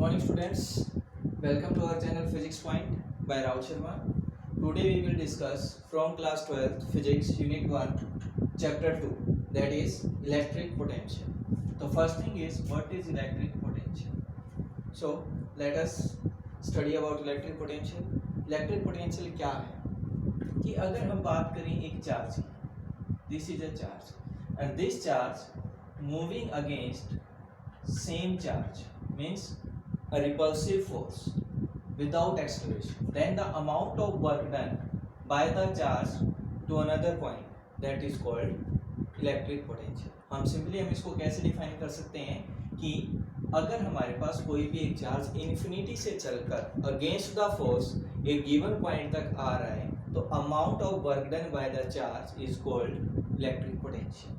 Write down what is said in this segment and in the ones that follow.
morning students, welcome to our channel Physics Point by Rahul Sharma. Today we will discuss from class 12th Physics Unit 1 Chapter 2, that is electric potential. The first thing is what is electric potential. So let us study about electric potential. Electric potential क्या है कि अगर हम बात करें एक charge की, this is a charge and this charge moving against same charge means a repulsive force without acceleration, then the amount of work done by the charge to another point that is called electric potential. हम simply हम इसको कैसे define कर सकते हैं कि अगर हमारे पास कोई भी एक चार्ज इन्फिनिटी से चलकर अगेंस्ट द फोर्स एक गिवन पॉइंट तक आ रहा है तो amount of work done by the charge is called electric potential,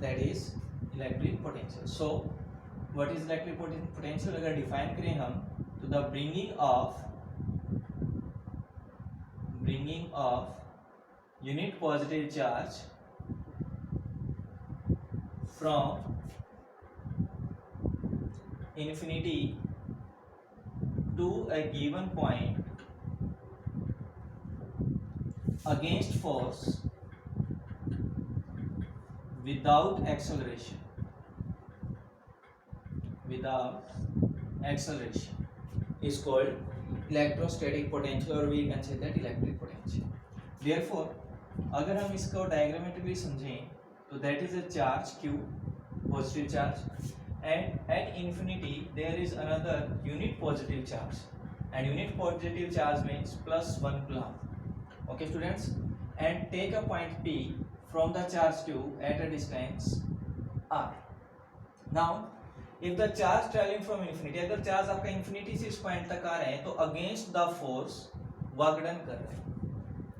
that is electric potential. So what is electric potential अगर डिफाइन करें हम तो the bringing of unit positive charge from infinity to a given point against force without acceleration is called electrostatic potential or we can say that electric potential. Therefore अगर हम इसको diagrammatically समझें तो that is a charge q, positive charge, and at infinity there is another unit positive charge and unit positive charge means plus 1 coulomb. Okay students, and take a point P from the charge q at a distance r. Now if the charge traveling from infinity, अगर charge आपका infinity से इस point तक आ रहे हैं तो against the force work done कर रहे हैं,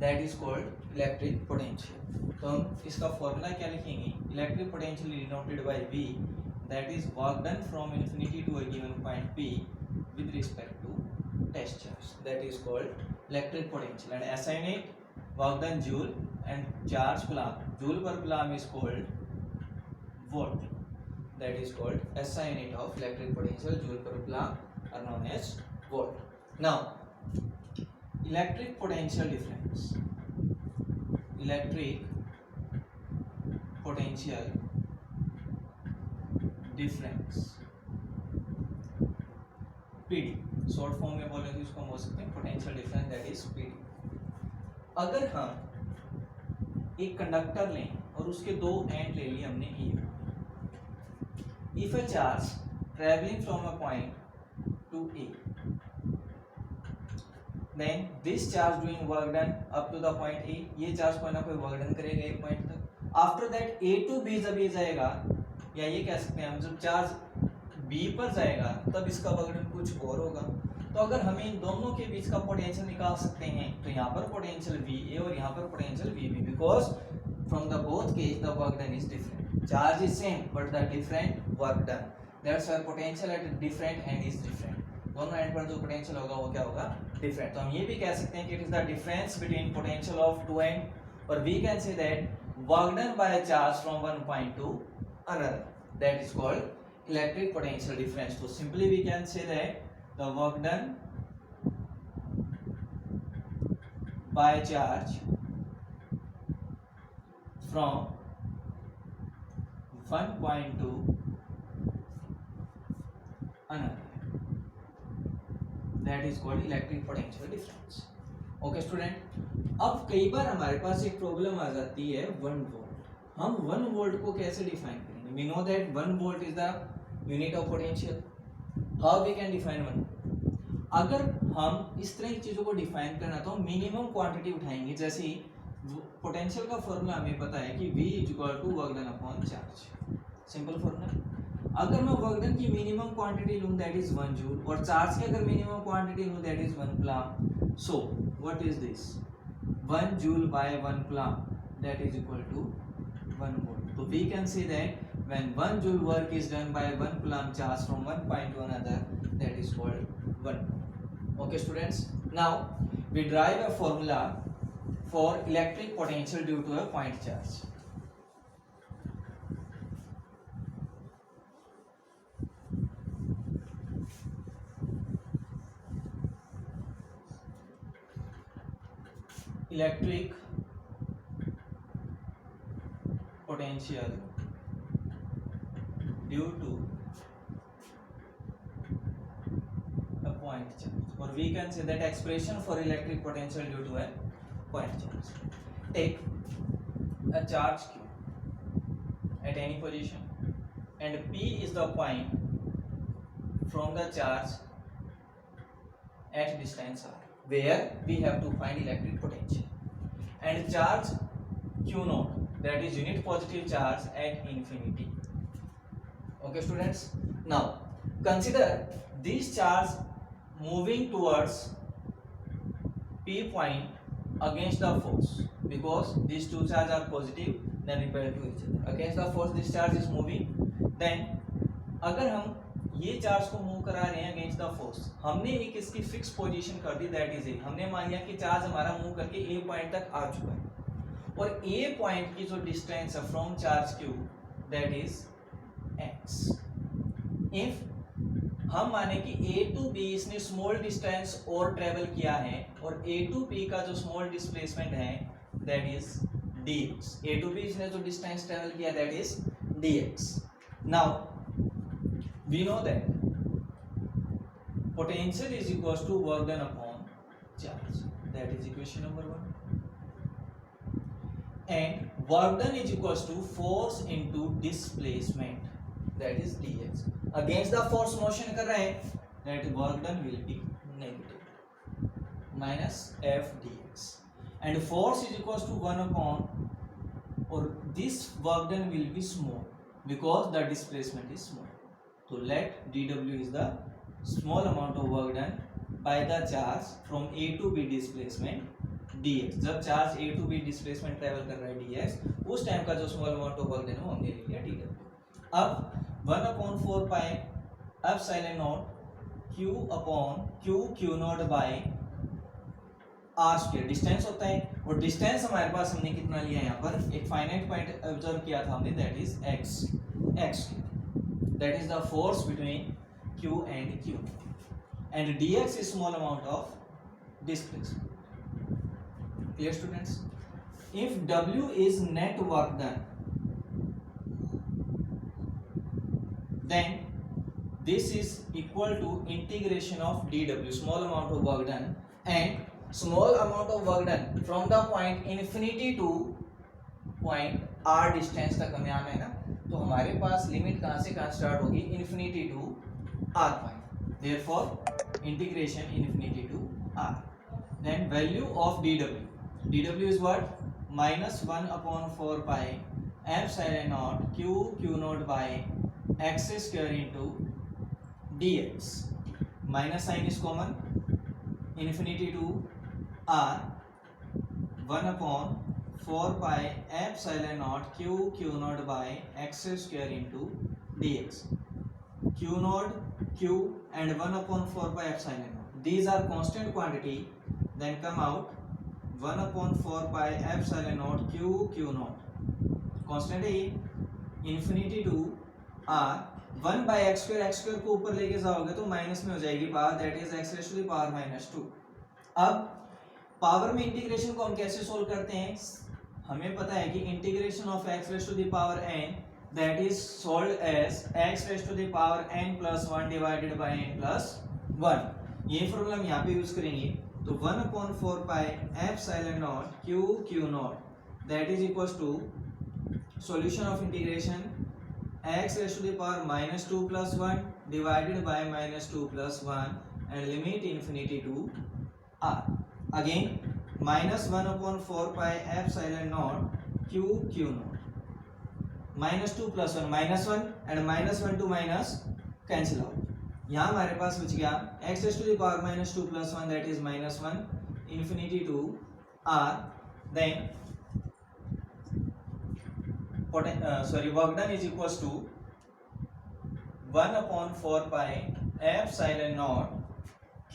that is called electric potential. तो हम इसका फॉर्मूला क्या लिखेंगे, electric potential denoted by V, that is work done from infinity to a given point P with respect to test charge, that is called electric potential. And SI unit work done joule and charge coulomb, joule per coulomb is called volt, that is called SI unit of electric potential, joule per coulomb are known as volt. Now electric potential difference, electric potential difference PD, short form में बोले तो इसको हम बोल सकते हैं potential difference, that is PD. अगर हम एक कंडक्टर लें और उसके दो एंड ले लिए हमने A, if a charge travelling from a point to A, then this charge doing work done up to the point A, ये चार्ज कोई ना कोई वर्क डन करेगा एक पॉइंट तक. After that A to B जब ये जाएगा, या ये कह सकते हैं हम जब चार्ज B पर जाएगा तब इसका वर्क कुछ और होगा. तो अगर हमें इन दोनों के बीच का पोटेंशियल निकाल सकते हैं तो यहाँ पर पोटेंशियल VA और यहाँ पर potential VB, because from the both case the work done is different, charge is same but the different work done, that's why potential at different and is different. दोनों एंड पर जो potential होगा वो क्या होगा, डिफरेंट. तो हम ये भी कह सकते हैं कि it is the difference between potential of two end, और we can say that work done by a charge from one point to another, that is called electric potential difference. So simply we can say that the work done by charge from one point to another, that is called electric potential difference. Okay student, अब कई बार हमारे पास एक problem आ जाती है 1 volt. हम 1 volt को कैसे define करेंगे? We know that 1 volt is the unit of potential. How we can define 1 volt? अगर हम इस तरह की चीजों को डिफाइन करना तो हम मिनिमम क्वांटिटी उठाएंगे. जैसे पोटेंशियल का फॉर्मूला हमें पता है कि V equal to work done upon charge, simple formula. अगर मैं वर्क डन की मिनिमम क्वांटिटी लूं दैट इज 1 जूल, और चार्ज की अगर मिनिमम क्वांटिटी लूं that is 1 coulomb. So what is this, 1 joule by 1 coulomb that is equal to 1 volt. So we can say that when 1 joule work is done by 1 coulomb charge from one point to another, that is called 1 volt. Okay students, now we derive a formula for electric potential due to a point charge. Electric potential due to a point charge, or we can say that expression for electric potential due to a point charge. Take a charge q at any position, and p is the point from the charge at distance r where we have to find electric potential, and charge q naught, that is unit positive charge at infinity. Okay students, now consider this charge moving towards p point against the force, because these two charges are positive then repel to each other. Against the force this charge is moving. Then अगर हम ये charge को move करा रहे हैं against the force, हमने एक इसकी फिक्स पोजीशन कर दी, दैट इज ए, हमने मान लिया कि चार्ज हमारा मूव करके ए पॉइंट तक आ चुका है, और ए पॉइंट की जो डिस्टेंस है from charge Q that is X. If हम माने कि ए टू बी इसने स्मॉल डिस्टेंस और ट्रेवल किया है, और ए टू बी का जो स्मॉल डिस्प्लेसमेंट है that is dx. A to B इसने जो डिस्टेंस ट्रेवल किया that is dx. Now we know that potential is equals to work done upon charge, that is equation number 1, and work done is equals to force into displacement, that is dx. against the force motion कर रहे हैं, that work done will be negative minus f dx, and force is equals to 1 upon, or this work done will be small because the displacement is small. So let dw is the small amount of work done by the charge from A to B displacement dx. जब चार्ज A to B displacement travel कर रहा है dx, उस time का जो small amount of work done है वो हमने ले लिया dw. अब 1/4 pi epsilon naught q upon q naught by r square distance होता है, और डिस्टेंस हमारे पास हमने कितना लिया है यहाँ पर, एक फाइनाइट पॉइंट ऑब्जर्व किया था हमने, that is x. That is the force between q and q, and dx is small amount of displacement. Clear students? If w is net work done, then this is equal to integration of dw, small amount of work done, and small amount of work done from the point infinity to point r distance तक हमें आना है ना, तो हमारे पास limit कहाँ से कहाँ स्टार्ट होगी, infinity to r point, therefore integration infinity to r. Then value of dw is what, -1/4 pi epsilon naught q naught by x square into dx. Minus sign is common, infinity to r, 1/4 pi epsilon naught q naught by x square into dx. q naught q and 1/4 by epsilon naught, these are constant quantity, then come out 1/4 by epsilon naught q naught constant है, infinity to r 1 by x square को ऊपर लेके जाओगे तो minus में हो जाएगी power, that is x raised to the power -2. अब पावर में इंटीग्रेशन को हम कैसे सोल्व करते हैं, हमें पता है कि integration of x raised to the power n that is solved as x raised to the power n plus 1 divided by n plus 1. ये फॉर्मूला हम यहाँ पे यूज करेंगे, तो 1/4 pi epsilon naught q naught that is equals to solution of integration x raised to the power -2 plus 1 divided by -2 plus 1 and limit infinity to r. Again -1/4 pi epsilon naught q not -2 plus 1 -1 and -1 to minus cancel out. यहाँ हमारे पास बच गया x raised to the power -2 plus 1 that is -1 infinity to r. Then work done is equals to 1/4 pi epsilon naught q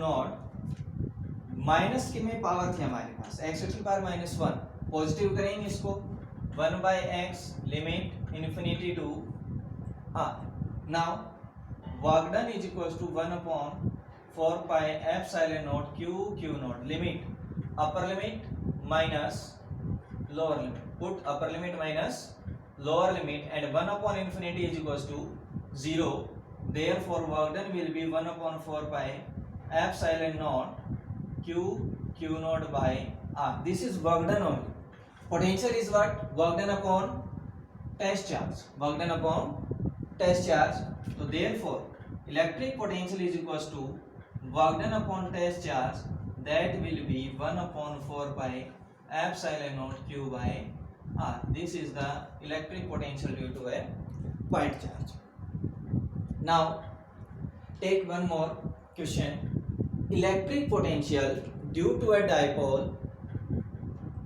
naught minus के में power थी हमारे पास x raised to the power -1, positive करेंगे इसको 1 by x limit infinity to r. Now work done is equals to 1/4 pi epsilon naught q naught limit upper limit minus lower limit. Put upper limit minus lower limit, and 1 upon infinity is equals to 0. Therefore work done will be 1 upon 4 pi epsilon naught q naught by r. This is work done only. Potential is what? Work done upon test charge. Work done upon test charge. So therefore electric potential is equals to work done upon test charge, that will be 1 upon 4 pi epsilon naught q by r. This is the electric potential due to a point charge. Now take one more question. Electric potential due to a dipole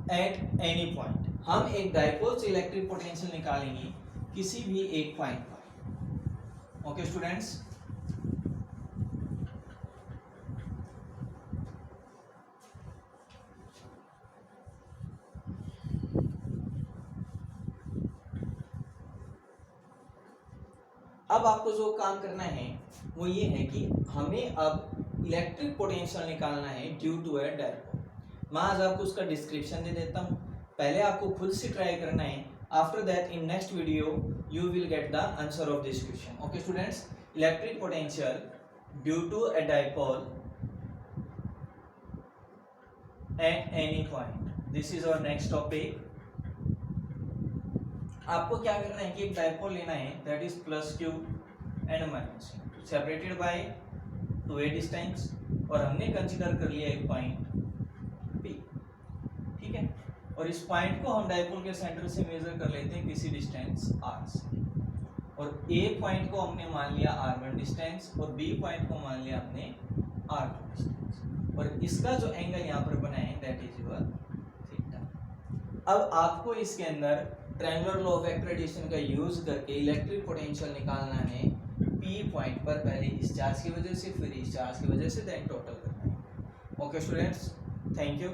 at any point. हम एक dipole से electric potential निकालेंगे किसी भी एक point पर. Okay students, अब आपको जो काम करना है वो ये है कि हमें अब इलेक्ट्रिक पोटेंशियल निकालना है ड्यू टू ए डाइपोल. मैं आज आपको उसका डिस्क्रिप्शन दे देता हूँ. पहले आपको खुद से ट्राई करना है. After that in next video you will get the answer of this question. Okay students, electric potential due to a dipole at any point. This is our next topic. आपको क्या करना है कि एक डाइपोल लेना है that is plus Q and minus Q separated by 2a distance, और हमने कंसीडर कर लिया एक पॉइंट P. ठीक है, और इस पॉइंट को हम डाइपोल के सेंटर से मेजर कर लेते हैं किसी डिस्टेंस r से, और A पॉइंट को हमने मान लिया r1 डिस्टेंस और B पॉइंट को मान लिया हमने r2 डिस्टेंस, और इसका जो एंगल यहाँ पर बना है दैट इज योर थीटा. अब आपको इसके अंदर ट्रायंगुलर लॉ ऑफ एक्रेडिशन का यूज करके इलेक्ट्रिक पोटेंशियल निकालना है P पॉइंट पर, पहले इस चार्ज की वजह से, फिर इस चार्ज की वजह से, देन टोटल करना है. Okay students, thank you.